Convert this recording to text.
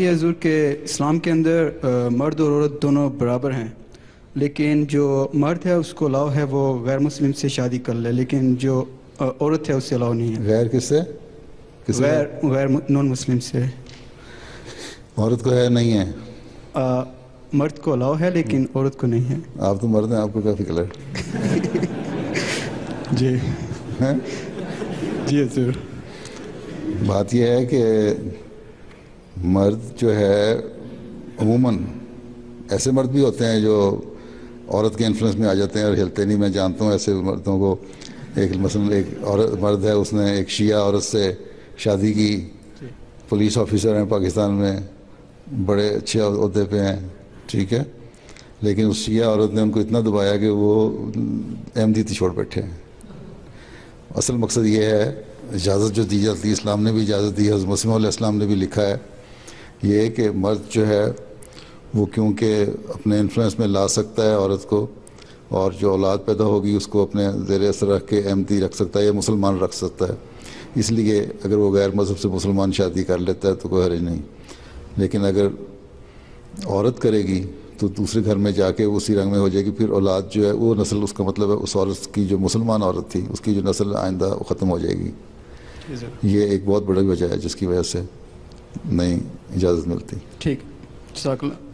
یہ حضور کہ اسلام کے اندر مرد اور عورت دونوں برابر ہیں، لیکن جو مرد ہے اس کو الاؤ ہے وہ غیر مسلم سے شادی کر لے، لیکن جو عورت ہے اس سے الاؤ نہیں ہے۔ غیر کس سے؟ غیر نان مسلم سے۔ عورت کو ہے نہیں ہے؟ مرد کو الاؤ ہے لیکن عورت کو نہیں ہے۔ آپ تو مرد ہیں، آپ کو کیا فکر ہے؟ جی جی حضور۔ بات یہ ہے کہ مرد جو ہے عموماً ایسے مرد بھی ہوتے ہیں جو عورت کے انفلوئنس میں آ جاتے ہیں اور ہلتے نہیں۔ میں جانتا ہوں ایسے مردوں کو۔ مثلا ایک عورت مرد ہے، اس نے ایک شیعہ عورت سے شادی کی، پولیس آفیسر ہیں پاکستان میں، بڑے اچھے عہدے پہ ہیں، ٹھیک ہے، لیکن اس شیعہ عورت نے ان کو اتنا دبایا کہ وہ احمدیتی چھوڑ بیٹھے ہیں۔ اصل مقصد یہ ہے، اجازت جو دی جاتی ہے، اسلام نے بھی اجازت دی ہے، حضرت مسیح علیہ السلام نے بھی لکھا ہے یہ کہ مرد جو ہے وہ کیونکہ اپنے انفلوئنس میں لا سکتا ہے عورت کو، اور جو اولاد پیدا ہوگی اس کو اپنے زیر اثر رکھ کے احمدی رکھ سکتا ہے یا مسلمان رکھ سکتا ہے، اس لیے اگر وہ غیر مذہب سے مسلمان شادی کر لیتا ہے تو کوئی حرج نہیں۔ لیکن اگر عورت کرے گی تو دوسرے گھر میں جا کے اسی رنگ میں ہو جائے گی، پھر اولاد جو ہے وہ نسل، اس کا مطلب ہے اس عورت کی جو مسلمان عورت تھی اس کی جو نسل آئندہ وہ ختم ہو جائے گی۔ یہ ایک بہت بڑی وجہ ہے جس کی وجہ سے نہیں اجازت ملتی۔ ٹھیک، جزاک اللہ۔